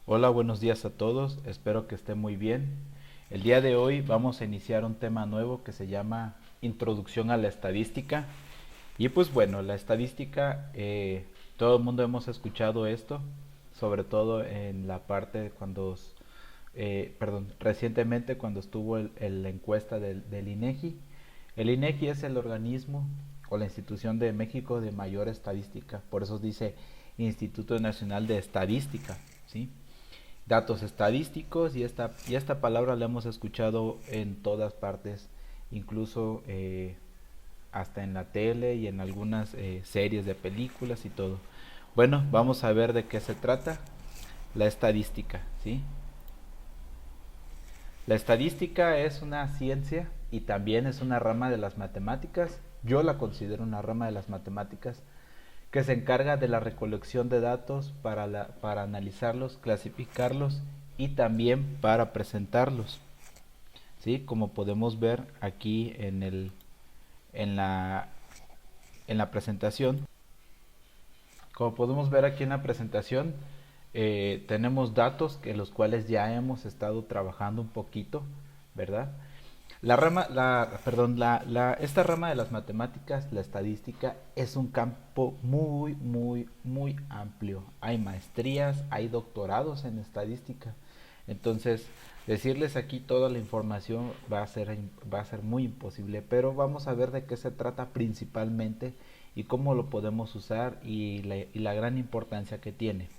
Hola, buenos días a todos, espero que estén muy bien. El día de hoy vamos a iniciar un tema nuevo que se llama Introducción a la Estadística. Y pues bueno, la estadística, todo el mundo hemos escuchado esto, sobre todo en la parte recientemente cuando estuvo la encuesta del INEGI. El INEGI es el organismo o la institución de México de mayor estadística, por eso dice Instituto Nacional de Estadística, ¿sí? Datos estadísticos y esta palabra la hemos escuchado en todas partes, incluso hasta en la tele y en algunas series de películas y todo. Bueno, vamos a ver de qué se trata la estadística, ¿sí? La estadística es una ciencia y también es una rama de las matemáticas. Yo la considero una rama de las matemáticas que se encarga de la recolección de datos para analizarlos, clasificarlos y también para presentarlos. ¿Sí? Como podemos ver aquí en, la, en la presentación. Como podemos ver aquí en la presentación, tenemos datos que los cuales ya hemos estado trabajando un poquito, ¿verdad? Esta rama de las matemáticas, la estadística, es un campo muy, muy, muy amplio. Hay maestrías, hay doctorados en estadística. Entonces, decirles aquí toda la información va a ser muy imposible, pero vamos a ver de qué se trata principalmente y cómo lo podemos usar y la gran importancia que tiene.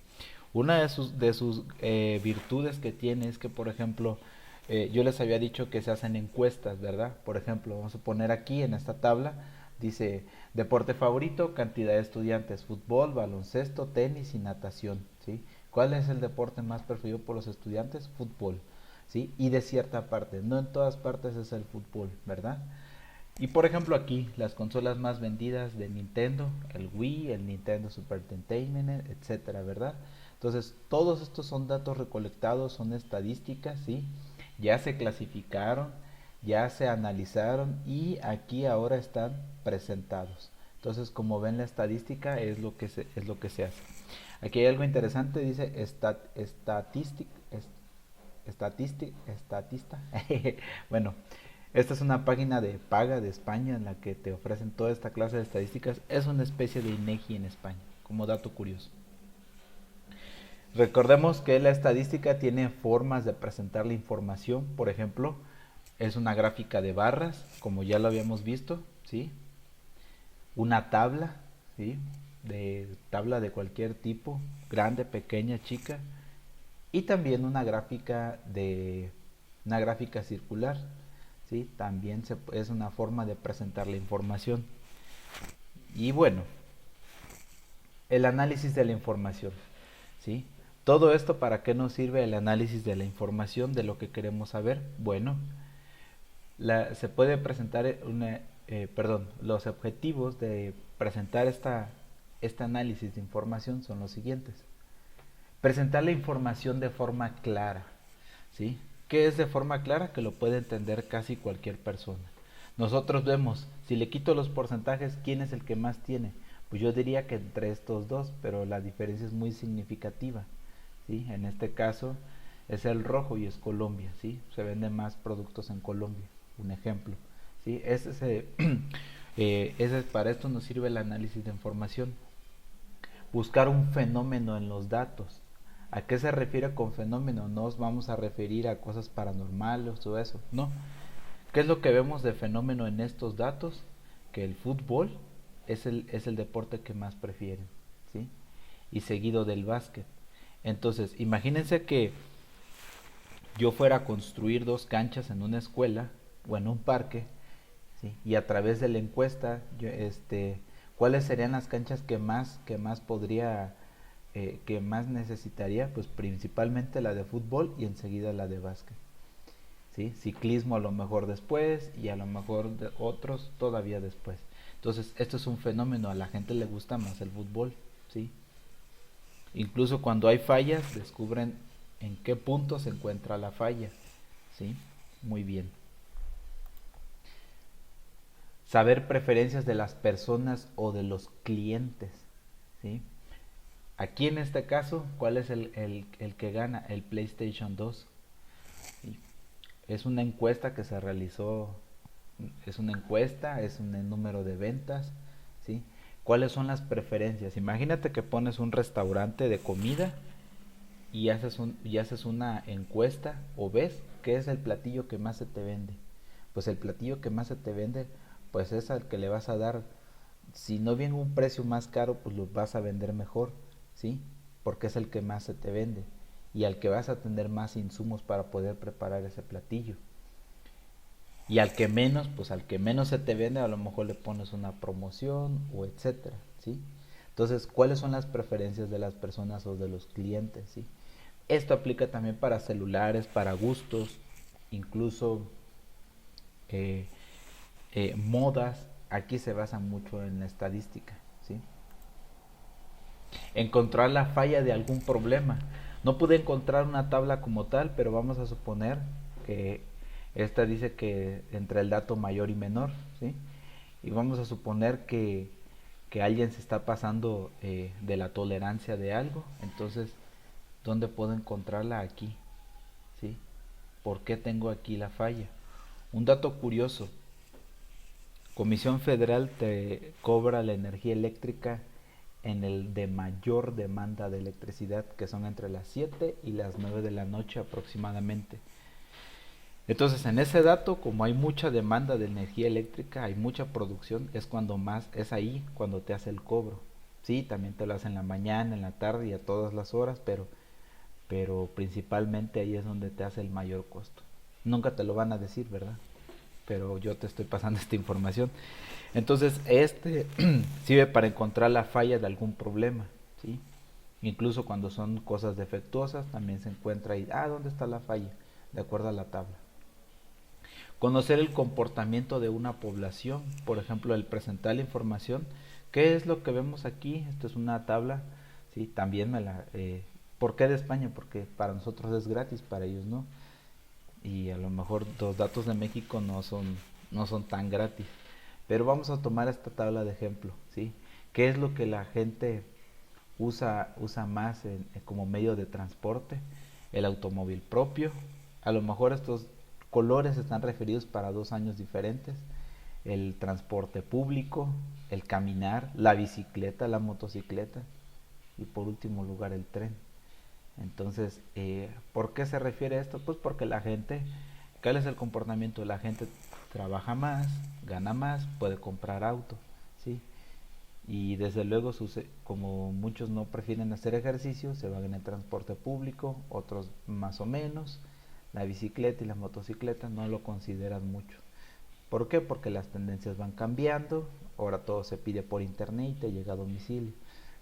Una de sus virtudes que tiene es que, por ejemplo, yo les había dicho que se hacen encuestas, ¿verdad? Por ejemplo, vamos a poner aquí en esta tabla, dice deporte favorito, cantidad de estudiantes, fútbol, baloncesto, tenis y natación, ¿sí? ¿Cuál es el deporte más preferido por los estudiantes? Fútbol, ¿sí? Y de cierta parte, no en todas partes es el fútbol, ¿verdad? Y por ejemplo aquí, las consolas más vendidas de Nintendo, el Wii, el Nintendo Super Entertainment, etcétera, ¿verdad? Entonces, todos estos son datos recolectados, son estadísticas, ¿sí? Ya se clasificaron, ya se analizaron y aquí ahora están presentados. Entonces, como ven, la estadística es lo que se hace. Aquí hay algo interesante, dice estatista. Bueno, esta es una página de paga de España en la que te ofrecen toda esta clase de estadísticas. Es una especie de INEGI en España, como dato curioso. Recordemos que la estadística tiene formas de presentar la información. Por ejemplo, es una gráfica de barras, como ya lo habíamos visto, ¿sí? Una tabla, ¿sí? De tabla de cualquier tipo, grande, pequeña, chica, y también una gráfica circular, ¿sí? También es una forma de presentar la información. Y bueno, el análisis de la información, ¿sí? Todo esto, ¿para qué nos sirve el análisis de la información de lo que queremos saber? Bueno, se puede presentar los objetivos de presentar este análisis de información son los siguientes. Presentar la información de forma clara, ¿sí? ¿Qué es de forma clara? Que lo puede entender casi cualquier persona. Nosotros vemos, si le quito los porcentajes, ¿quién es el que más tiene? Pues yo diría que entre estos dos, pero la diferencia es muy significativa, ¿sí? En este caso es el rojo y es Colombia, ¿sí? Se venden más productos en Colombia, un ejemplo, ¿sí? Para esto nos sirve el análisis de información. Buscar un fenómeno en los datos. ¿A qué se refiere con fenómeno? No nos vamos a referir a cosas paranormales o eso, no. ¿Qué es lo que vemos de fenómeno en estos datos? Que el fútbol es el deporte que más prefieren, ¿sí? Y seguido del básquet. Entonces, imagínense que yo fuera a construir dos canchas en una escuela o en un parque, ¿sí? Y a través de la encuesta, ¿cuáles serían las canchas que más necesitaría? Pues principalmente la de fútbol y enseguida la de básquet, ¿sí? Ciclismo a lo mejor después y a lo mejor otros todavía después. Entonces, esto es un fenómeno, a la gente le gusta más el fútbol, ¿sí? Incluso cuando hay fallas, descubren en qué punto se encuentra la falla, ¿sí? Muy bien. Saber preferencias de las personas o de los clientes, ¿sí? Aquí en este caso, ¿cuál es el que gana? El PlayStation 2. ¿Sí? Es una encuesta que se realizó, es una encuesta, es un número de ventas, ¿sí? ¿Cuáles son las preferencias? Imagínate que pones un restaurante de comida y haces una encuesta o ves qué es el platillo que más se te vende. Pues el platillo que más se te vende, pues es al que le vas a dar, si no bien un precio más caro, pues lo vas a vender mejor, ¿sí? Porque es el que más se te vende y al que vas a tener más insumos para poder preparar ese platillo. Y al que menos, pues al que menos se te vende, a lo mejor le pones una promoción o etcétera, ¿sí? Entonces, ¿cuáles son las preferencias de las personas o de los clientes, ¿sí? Esto aplica también para celulares, para gustos, incluso eh, modas. Aquí se basa mucho en la estadística, ¿sí? Encontrar la falla de algún problema. No pude encontrar una tabla como tal, pero vamos a suponer que esta dice que entre el dato mayor y menor, ¿sí? Y vamos a suponer que alguien se está pasando de la tolerancia de algo. Entonces, ¿dónde puedo encontrarla? Aquí, ¿sí? ¿Por qué tengo aquí la falla? Un dato curioso: Comisión Federal te cobra la energía eléctrica en el de mayor demanda de electricidad, que son entre las 7 y las 9 de la noche aproximadamente. Entonces, en ese dato, como hay mucha demanda de energía eléctrica, hay mucha producción, es cuando más, es ahí cuando te hace el cobro. Sí, también te lo hace en la mañana, en la tarde y a todas las horas, pero principalmente ahí es donde te hace el mayor costo. Nunca te lo van a decir, ¿verdad? Pero yo te estoy pasando esta información. Entonces, este sirve para encontrar la falla de algún problema, ¿sí? Incluso cuando son cosas defectuosas, también se encuentra ahí, ¿dónde está la falla? De acuerdo a la tabla. Conocer el comportamiento de una población, por ejemplo, el presentar la información. ¿Qué es lo que vemos aquí? Esto es una tabla, ¿sí? También ¿por qué de España? Porque para nosotros es gratis, para ellos no. Y a lo mejor los datos de México no son tan gratis. Pero vamos a tomar esta tabla de ejemplo, ¿sí? ¿Qué es lo que la gente usa más como medio de transporte? El automóvil propio. A lo mejor estos colores están referidos para 2 años diferentes. El transporte público, el caminar, la bicicleta, la motocicleta y por último lugar el tren. Entonces, ¿por qué se refiere a esto? Pues porque la gente, ¿cuál es el comportamiento? La gente trabaja más, gana más, puede comprar auto, ¿sí? Y desde luego, como muchos no prefieren hacer ejercicio, se van en el transporte público, otros más o menos, la bicicleta y la motocicleta no lo consideran mucho. ¿Por qué? Porque las tendencias van cambiando, ahora todo se pide por internet y te llega a domicilio.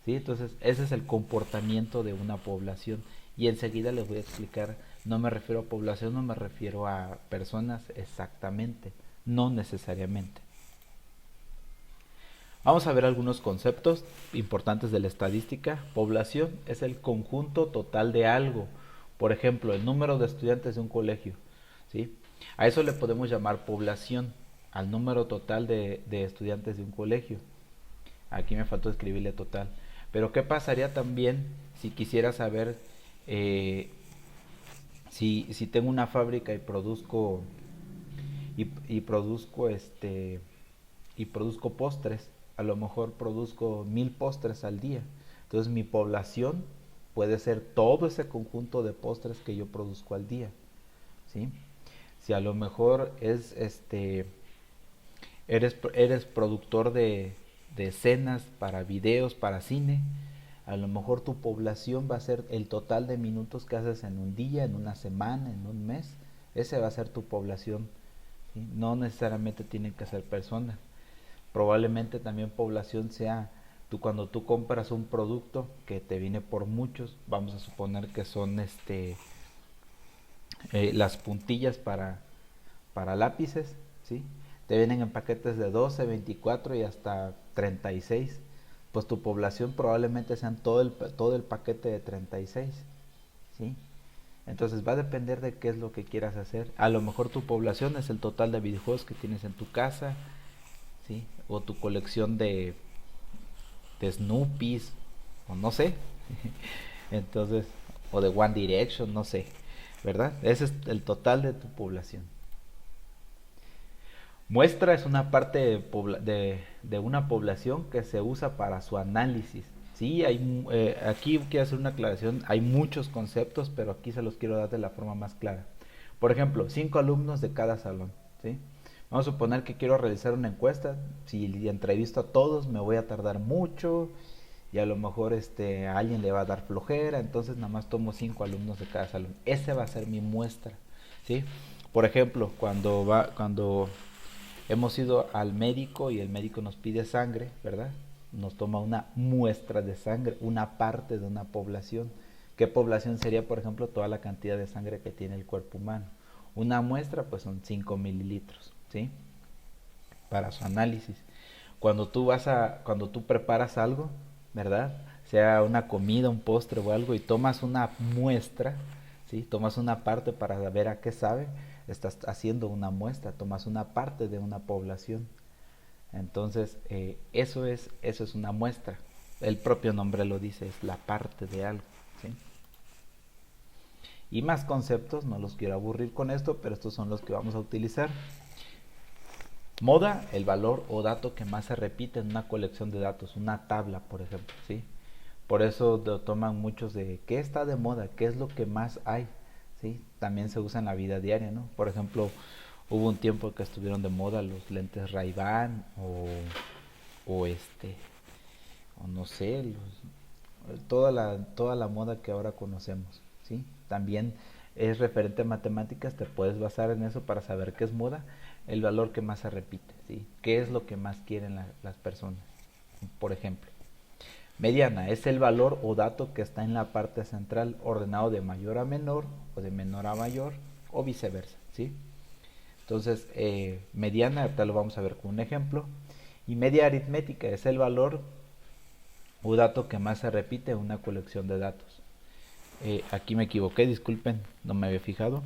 ¿Sí? Entonces, ese es el comportamiento de una población. Y enseguida les voy a explicar, no me refiero a población, no me refiero a personas exactamente, no necesariamente. Vamos a ver algunos conceptos importantes de la estadística. Población es el conjunto total de algo. Por ejemplo, el número de estudiantes de un colegio, ¿sí? A eso le podemos llamar población, al número total de estudiantes de un colegio. Aquí me faltó escribirle total. Pero ¿qué pasaría también si quisiera saber si tengo una fábrica y produzco postres? A lo mejor produzco 1000 postres al día. Entonces mi población puede ser todo ese conjunto de postres que yo produzco al día, ¿sí? Si a lo mejor eres productor de escenas para videos, para cine, a lo mejor tu población va a ser el total de minutos que haces en un día, en una semana, en un mes. Ese va a ser tu población, ¿sí? No necesariamente tienen que ser personas. Probablemente también población sea cuando tú compras un producto que te viene por muchos, vamos a suponer que son las puntillas para lápices, ¿sí? Te vienen en paquetes de 12, 24 y hasta 36. Pues tu población probablemente sean todo el paquete de 36, ¿sí? Entonces va a depender de qué es lo que quieras hacer. A lo mejor tu población es el total de videojuegos que tienes en tu casa, ¿sí? O tu colección de Snoopies, o no sé. Entonces, o de One Direction, no sé, ¿verdad? Ese es el total de tu población. Muestra es una parte de una población que se usa para su análisis. Sí, aquí quiero hacer una aclaración, hay muchos conceptos, pero aquí se los quiero dar de la forma más clara. Por ejemplo, 5 alumnos de cada salón, ¿sí? Vamos a suponer que quiero realizar una encuesta, si entrevisto a todos me voy a tardar mucho y a lo mejor a alguien le va a dar flojera, entonces nada más tomo 5 alumnos de cada salón. Ese va a ser mi muestra, ¿sí? Por ejemplo, cuando hemos ido al médico y el médico nos pide sangre, ¿verdad? Nos toma una muestra de sangre, una parte de una población. ¿Qué población sería, por ejemplo, toda la cantidad de sangre que tiene el cuerpo humano? Una muestra, pues son 5 mililitros, ¿sí? Para su análisis. Cuando tú preparas algo, ¿verdad? Sea una comida, un postre o algo, y tomas una muestra, ¿sí? Tomas una parte para ver a qué sabe, estás haciendo una muestra, tomas una parte de una población. Entonces, eso es una muestra. El propio nombre lo dice, es la parte de algo, ¿sí? Y más conceptos, no los quiero aburrir con esto, pero estos son los que vamos a utilizar. Moda, el valor o dato que más se repite en una colección de datos, una tabla, por ejemplo, ¿sí? Por eso lo toman muchos de qué está de moda, qué es lo que más hay, ¿sí? También se usa en la vida diaria, ¿no? Por ejemplo, hubo un tiempo que estuvieron de moda los lentes Ray-Ban o o no sé, toda la moda que ahora conocemos, ¿sí? También es referente a matemáticas, te puedes basar en eso para saber qué es moda, el valor que más se repite, ¿sí? ¿Qué es lo que más quieren las personas? Por ejemplo, mediana es el valor o dato que está en la parte central, ordenado de mayor a menor o de menor a mayor o viceversa, ¿sí? Entonces, mediana, ahorita lo vamos a ver con un ejemplo. Y media aritmética es el valor o dato que más se repite en una colección de datos. Aquí me equivoqué, disculpen, no me había fijado.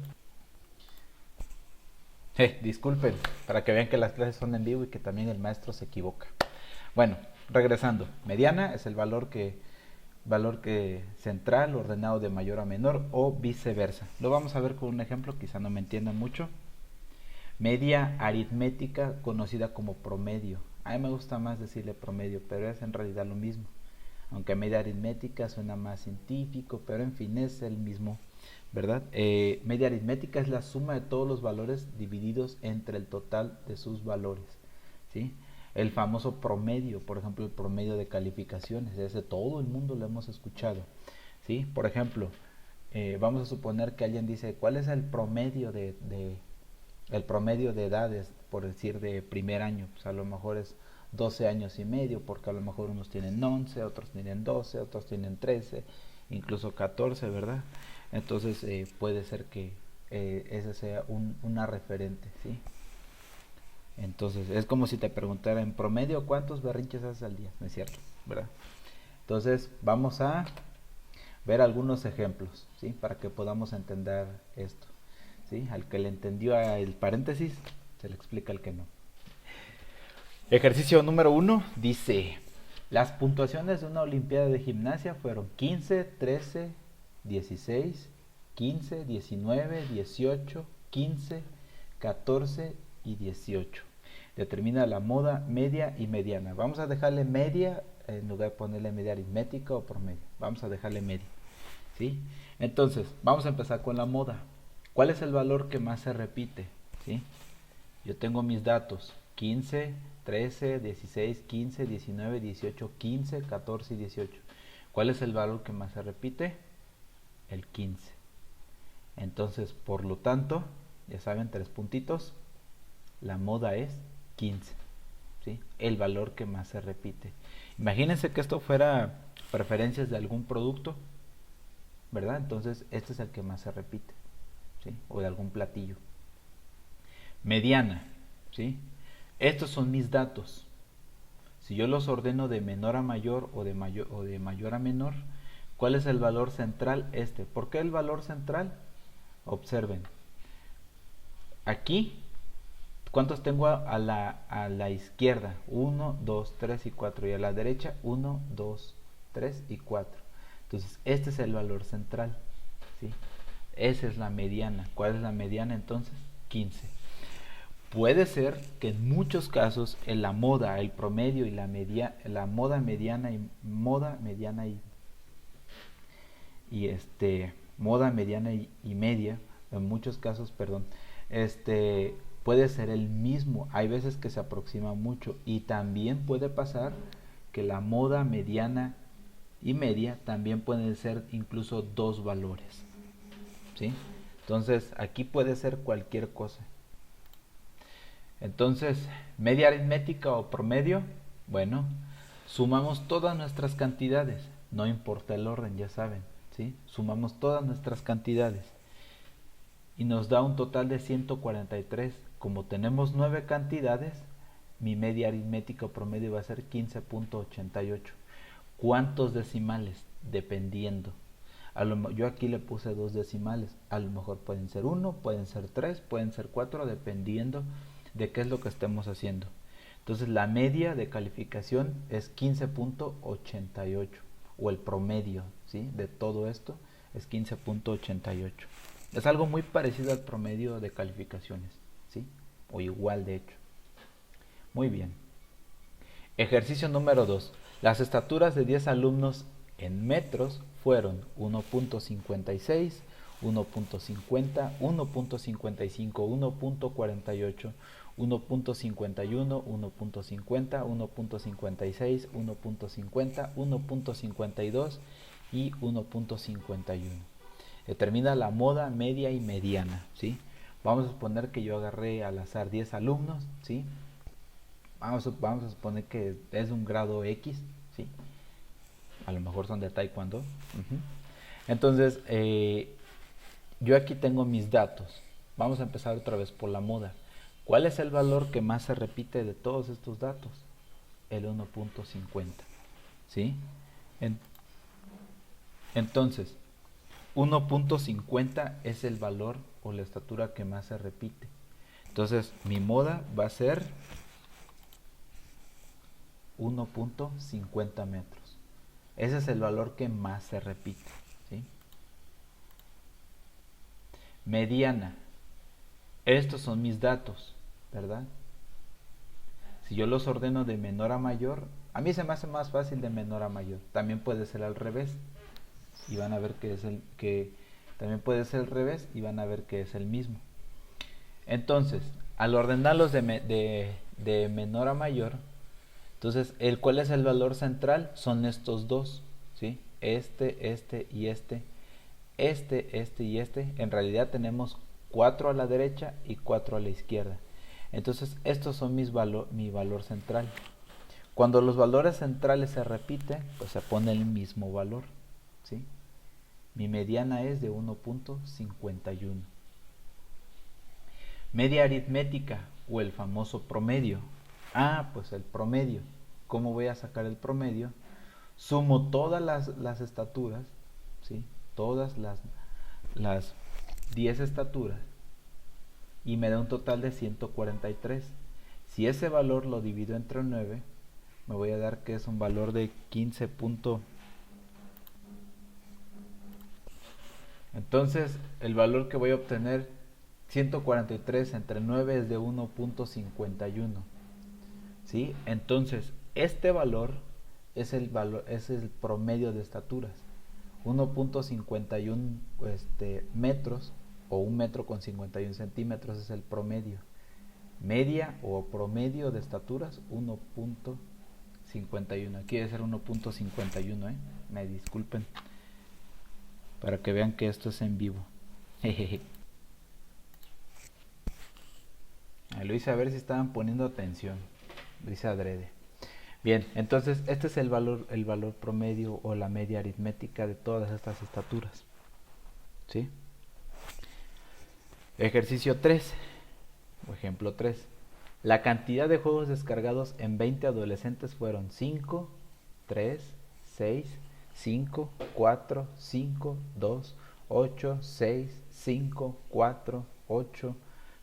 Disculpen, para que vean que las clases son en vivo y que también el maestro se equivoca. Bueno, regresando. Mediana es el valor que central, ordenado de mayor a menor o viceversa. Lo vamos a ver con un ejemplo, quizá no me entiendan mucho. Media aritmética conocida como promedio. A mí me gusta más decirle promedio, pero es en realidad lo mismo. Aunque media aritmética suena más científico, pero en fin es el mismo, ¿verdad? Media aritmética es la suma de todos los valores divididos entre el total de sus valores, ¿sí? El famoso promedio, por ejemplo, el promedio de calificaciones, ese todo el mundo lo hemos escuchado, ¿sí? Por ejemplo, vamos a suponer que alguien dice, ¿cuál es el promedio el promedio de edades, por decir, de primer año? Pues a lo mejor es 12 años y medio, porque a lo mejor unos tienen 11, otros tienen 12, otros tienen 13, incluso 14, ¿verdad? Entonces puede ser que esa sea una referente, ¿sí? Entonces es como si te preguntara en promedio cuántos berrinches haces al día, ¿no es cierto? ¿Verdad? Entonces vamos a ver algunos ejemplos, ¿sí? Para que podamos entender esto, ¿sí? Al que le entendió el paréntesis, se le explica al que no. Ejercicio número 1 dice, las puntuaciones de una olimpiada de gimnasia fueron 15, 13, 16, 15, 19, 18, 15, 14 y 18. Determina la moda media y mediana. Vamos a dejarle media en lugar de ponerle media aritmética o promedio. Vamos a dejarle media, ¿sí? Entonces, vamos a empezar con la moda. ¿Cuál es el valor que más se repite? ¿Sí? Yo tengo mis datos, 15, 13, 16, 15, 19, 18, 15, 14 y 18. ¿Cuál es el valor que más se repite? El 15. Entonces, por lo tanto, ya saben, 3 puntitos, la moda es 15, ¿sí? El valor que más se repite. Imagínense que esto fuera preferencias de algún producto, ¿verdad? Entonces, este es el que más se repite, ¿sí? O de algún platillo. Mediana, ¿sí? Estos son mis datos. Si yo los ordeno de menor a mayor o de mayor a menor, ¿cuál es el valor central? ¿Por qué el valor central? Observen. Aquí, ¿cuántos tengo a la izquierda? 1, 2, 3 y 4. Y a la derecha, 1, 2, 3 y 4. Entonces, este es el valor central, ¿sí? Esa es la mediana. ¿Cuál es la mediana entonces? 15. Puede ser que en muchos casos en la moda, el promedio y la moda mediana y moda mediana moda mediana y media, en muchos casos, perdón, puede ser el mismo. Hay veces que se aproxima mucho y también puede pasar que la moda mediana y media también pueden ser incluso dos valores, ¿sí? Entonces aquí puede ser cualquier cosa. Entonces, media aritmética o promedio, bueno, sumamos todas nuestras cantidades, no importa el orden, ya saben, ¿sí? Sumamos todas nuestras cantidades y nos da un total de 143. Como tenemos 9 cantidades, mi media aritmética o promedio va a ser 15.88. ¿Cuántos decimales? Dependiendo. Yo aquí le puse 2 decimales, a lo mejor pueden ser 1, pueden ser 3, pueden ser 4, dependiendo de qué es lo que estemos haciendo. Entonces la media de calificación es 15.88, o el promedio, ¿sí?, de todo esto es 15.88. Es algo muy parecido al promedio de calificaciones, ¿sí?, o igual de hecho. Muy bien. Ejercicio número 2. Las estaturas de 10 alumnos en metros fueron 1.56, 1.50, 1.55, 1.48, 1.51, 1.50, 1.56, 1.50, 1.52 y 1.51. Determina la moda media y mediana, ¿sí? Vamos a suponer que yo agarré al azar 10 alumnos, ¿sí? Vamos a suponer que es un grado X, ¿sí? A lo mejor son de taekwondo. Entonces, yo aquí tengo mis datos. Vamos a empezar otra vez por la moda. ¿Cuál es el valor que más se repite de todos estos datos? El 1.50, ¿sí? Entonces, 1.50 es el valor o la estatura que más se repite. Entonces, mi moda va a ser 1.50 metros. Ese es el valor que más se repite, ¿sí? Mediana. Estos son mis datos, ¿verdad? Si yo los ordeno de menor a mayor, a mí se me hace más fácil de menor a mayor. También puede ser al revés. Y van a ver también puede ser al revés y van a ver que es el mismo. Entonces, al ordenarlos de menor a mayor, entonces, ¿cuál es el valor central? Son estos dos, ¿sí? Este y este. Este y este. En realidad tenemos 4 a la derecha y 4 a la izquierda. Entonces, estos son mi valor central. Cuando los valores centrales se repiten, pues se pone el mismo valor, ¿sí? Mi mediana es de 1.51. Media aritmética o el famoso promedio. Pues el promedio. ¿Cómo voy a sacar el promedio? Sumo todas las estaturas, ¿sí? Todas las 10 estaturas y me da un total de 143. Si ese valor lo divido entre 9, me voy a dar que es un valor de 15. Entonces, el valor que voy a obtener, 143 entre 9 es de 1.51. ¿Sí? Entonces, este valor es el promedio de estaturas. 1.51 metros o 1 metro con 51 centímetros es el promedio. Media o promedio de estaturas 1.51. Aquí debe ser 1.51, me disculpen, para que vean que esto es en vivo. Lo hice a ver si estaban poniendo atención. Lo hice adrede. Bien, entonces este es el valor promedio o la media aritmética de todas estas estaturas, ¿sí? Ejercicio 3, o ejemplo 3. La cantidad de juegos descargados en 20 adolescentes fueron 5, 3, 6, 5, 4, 5, 2, 8, 6, 5, 4, 8,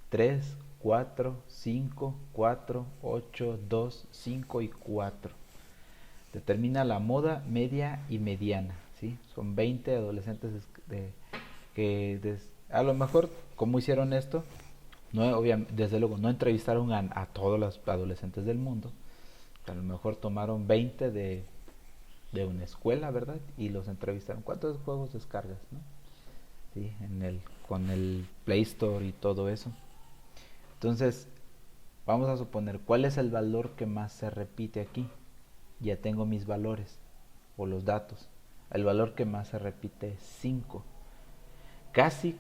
3, 4, 5, 4, 8, 2, 5 y 4. Determina la moda, media y mediana, ¿sí? Son 20 adolescentes a lo mejor, ¿cómo hicieron esto? No, obviamente, desde luego, no entrevistaron a todos los adolescentes del mundo. A lo mejor tomaron 20 de una escuela, ¿verdad? Y los entrevistaron. ¿Cuántos juegos descargas, no? Sí, con el Play Store y todo eso. Entonces, vamos a suponer, ¿cuál es el valor que más se repite aquí? Ya tengo mis valores o los datos. El valor que más se repite es 5. Casi,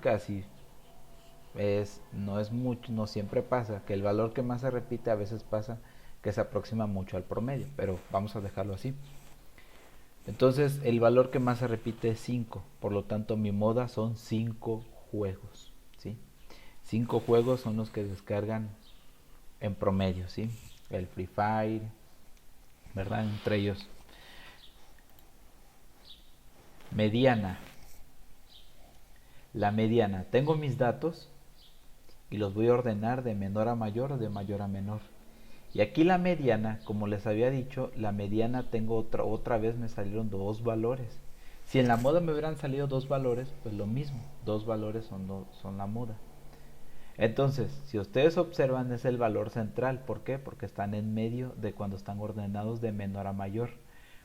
no es mucho, no siempre pasa, que el valor que más se repite a veces pasa que se aproxima mucho al promedio, pero vamos a dejarlo así. Entonces el valor que más se repite es 5, por lo tanto mi moda son 5 juegos, ¿sí? 5 juegos son los que descargan en promedio, ¿sí? El Free Fire, ¿verdad? Entre ellos. Mediana. La mediana. Tengo mis datos y los voy a ordenar de menor a mayor o de mayor a menor. Y aquí la mediana, como les había dicho, la mediana tengo otra vez me salieron dos valores. Si en la moda me hubieran salido dos valores, pues lo mismo, dos valores son la moda. Entonces, si ustedes observan es el valor central, ¿por qué? Porque están en medio de cuando están ordenados de menor a mayor.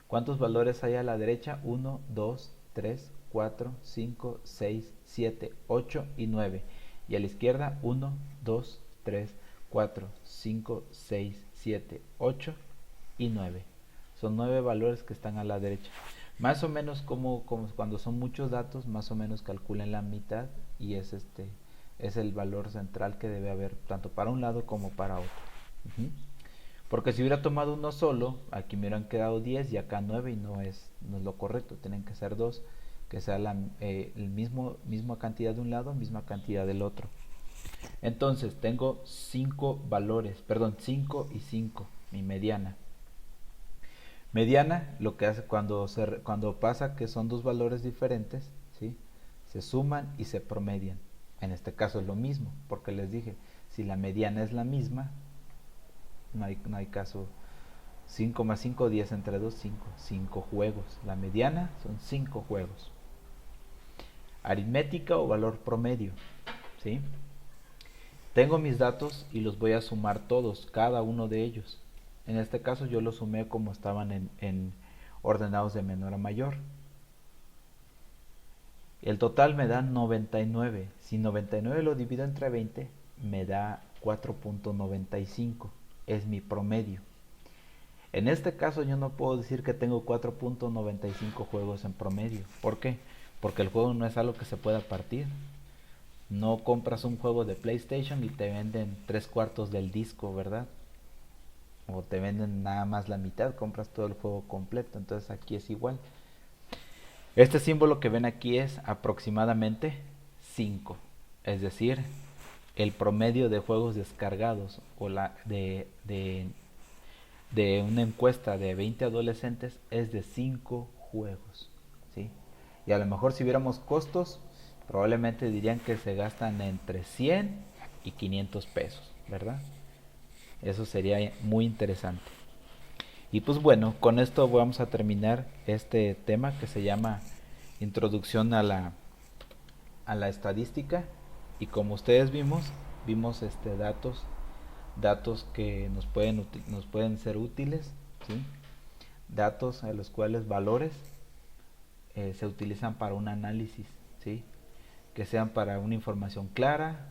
¿Cuántos valores hay a la derecha? 1, 2, 3, 4, 5, 6, 7, 8 y 9. Y a la izquierda 1, 2, 3, 4, 5, 6, 7, 8 y 9. Son 9 valores que están a la derecha. Más o menos como cuando son muchos datos, más o menos calculen la mitad y es el valor central que debe haber tanto para un lado como para otro. Porque si hubiera tomado uno solo, aquí me hubieran quedado 10 y acá 9 y no es lo correcto, tienen que ser dos, que sea misma cantidad de un lado, misma cantidad del otro. Entonces tengo 5 valores, 5 y 5, mi mediana. Mediana, lo que hace cuando pasa que son dos valores diferentes, ¿sí? Se suman y se promedian. En este caso es lo mismo, porque les dije, si la mediana es la misma, no hay caso. 5 más 5, 10 entre 2, 5. 5 juegos. La mediana son 5 juegos. Aritmética o valor promedio, ¿sí? Tengo mis datos y los voy a sumar todos, cada uno de ellos. En este caso yo los sumé como estaban en ordenados de menor a mayor. El total me da 99. Si 99 lo divido entre 20, me da 4.95. Es mi promedio. En este caso yo no puedo decir que tengo 4.95 juegos en promedio. ¿Por qué? Porque el juego no es algo que se pueda partir. No compras un juego de PlayStation y te venden 3/4 del disco, ¿verdad? O te venden nada más la mitad, compras todo el juego completo. Entonces aquí es igual. Este símbolo que ven aquí es aproximadamente 5. Es decir, el promedio de juegos descargados o de una encuesta de 20 adolescentes es de 5 juegos, ¿sí? Y a lo mejor si viéramos costos, probablemente dirían que se gastan entre 100 y 500 pesos, ¿verdad? Eso sería muy interesante. Y pues bueno, con esto vamos a terminar este tema que se llama Introducción a la estadística. Y como ustedes vimos datos que nos pueden ser útiles, ¿sí? Datos a los cuales valores se utilizan para un análisis, ¿sí? Que sean para una información clara,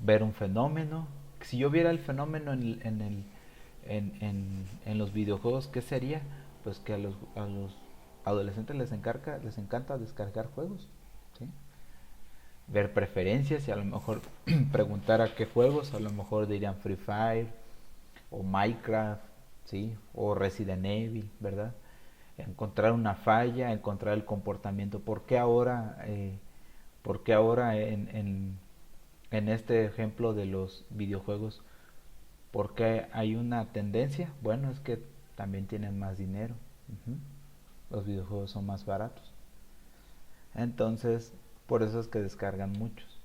ver un fenómeno. Si yo viera el fenómeno en los videojuegos, ¿qué sería? Pues que a los adolescentes les encanta descargar juegos, ¿sí? Ver preferencias y a lo mejor preguntar a qué juegos, a lo mejor dirían Free Fire o Minecraft, ¿sí? O Resident Evil, ¿verdad? Encontrar una falla, encontrar el comportamiento. ¿Por qué ahora en este ejemplo de los videojuegos, por qué hay una tendencia? Bueno, es que también tienen más dinero. Los videojuegos son más baratos. Entonces, por eso es que descargan muchos.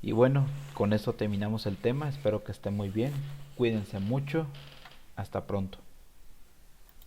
Y bueno, con eso terminamos el tema. Espero que esté muy bien. Cuídense mucho. Hasta pronto.